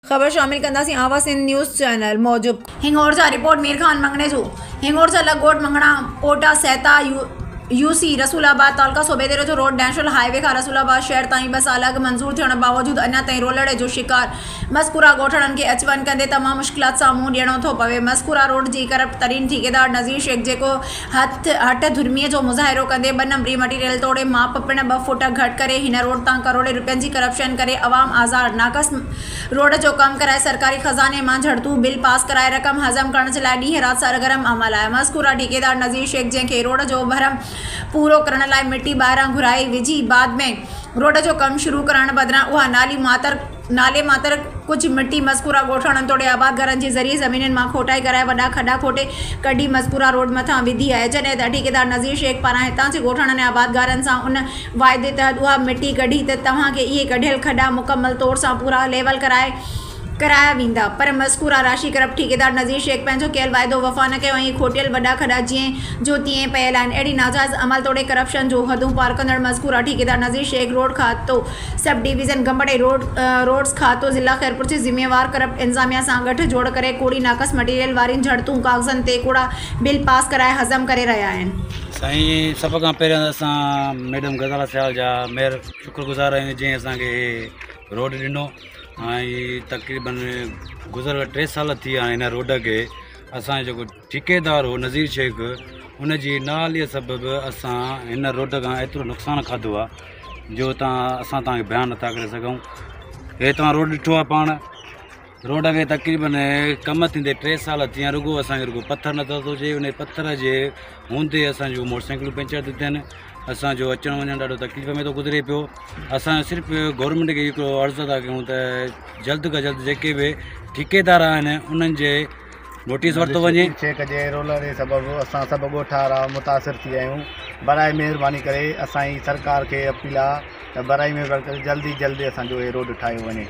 खबर शामिल कंदासीं आवा सिंध न्यूज़ चैनल मौजूद। हिंगोर जा रिपोर्ट मीर खान मंगने जो हिंगोर जा लगोट मंगणा पोटा सहता यूसी रसूलाबाद तालुका सोबेदेरो जो रोड नेशनल हाईवे का रसूलाबाद शहर ताईं बस अलग मंजूर थियण बावजूद अञा ताईं रोलड़े जो शिकार मस्कूरा गोठणनि खे अचु वञु कंदे तमामु मुश्किलात सां मुंहुं ॾियणो थो पवे। मस्कूरा रोड जी करप्ट तरीन ठेकेदार नज़ीर शेख जेको हट धुर्मीअ जो मुज़ाहिरो कंदे 2 नंबरी मटीरियल तोड़े माप पिण 2 फुट घटि करे हिन रोड तां करोड़े रुपयनि जी करप्शन करे अवाम आज़ार नाक़स रोड जो कमु कराए सरकारी खज़ाने मां झड़तू बिल पास कराए रक़म हज़म करण जे लाइ ॾींहं राति सरगर्म अमल आहे। मस्कूरा ठेकेदार नज़ीर शेख जंहिंखे रोड जो भरम पूरो करण लाइ मिट्टी ॿाहिरां घुराई विझी बाद में रोड जो कमु शुरू करण बदिरां उहा नाले मातर कुछ मिट्टी मस्कूरा गोठणनि तोड़े आबाद घरनि जे ज़रिए ज़मीननि मां खोटाई कराए वॾा खॾा खोटे कढी मस्कूरा रोड मथां विधी आहे। जॾहिं त ठेकेदार नज़ीर शेख पारां हितां जे गोठणनि ऐं आबाद घरनि सां उन वाइदे तहत उहा मिट्टी कढी त तव्हांखे इहे कढियल खॾा मुकमल तौर सां पूरा लेवल कराया वेंदा, पर मस्कूरा राशि करप्ट ठेकेदार नज़ीर शेख पंहिंजो कयल वाइदो वफ़ा न कयो ऐं खोटियल वॾा खॾा जीअं जो तीअं पयल आहिनि। अहिड़ी नाजाइज़ अमल तोड़े करप्शन जो हदूं पार कंदड़ मस्कूरा ठेकेदार नज़ीर शेख रोड खातो सब डिवीज़न गंबड़े रोड्स खातो ज़िला ख़ैरपुर जे ज़िम्मेवार करप्ट इंतज़ामिया सां गठु जोड़ करे कूड़ी नाक़स मटीरियल वारियुनि झड़तूं कागज़नि ते कूड़ा बिल पास कराए हज़म करे रहिया आहिनि। साईं सभ खां पहिरियों असां मैडम गज़ाला साहिब जा मेहर शुक्रगुज़ार आहियूं जंहिं असांखे रोड ॾिनो ऐं तक़रीबन गुज़र 3 साल थी विया हिन रोड खे। असांजो जेको ठेकेदार हो नज़ीर शेख उन जी नालीअ सबबु असां हिन रोड खां एतिरो नुक़सानु खाधो आहे जो असां तव्हांखे बयानु नथा करे सघूं। हे तव्हां रोड ॾिठो आहे पाण, रोड खे तक़रीबन कमु थींदे 3 साल थी विया रुॻो असांखे पथर नथो थो अचे। उन पथर जे हूंदे असांजो मोटरसाइकिलूं पंचर थी थियनि, असांजो अचणु वञणु ॾाढो तकलीफ़ में थो गुज़रे पियो। असां सिर्फ़ु गवर्नमेंट खे हिकिड़ो अर्ज़ु था कयूं त जल्द खां जल्द जेके बि ठेकेदार आहिनि उन्हनि जे नोटिस वरितो वञे। शेख जे रोल जे सबबु असां सभु ॻोठारा मुतासिर थी विया आहियूं। बराए महिरबानी करे असांजी सरकार खे अपील आहे त बराए महिरबानी करे जल्दी असांजो इहो रोड ठाहियो वञे।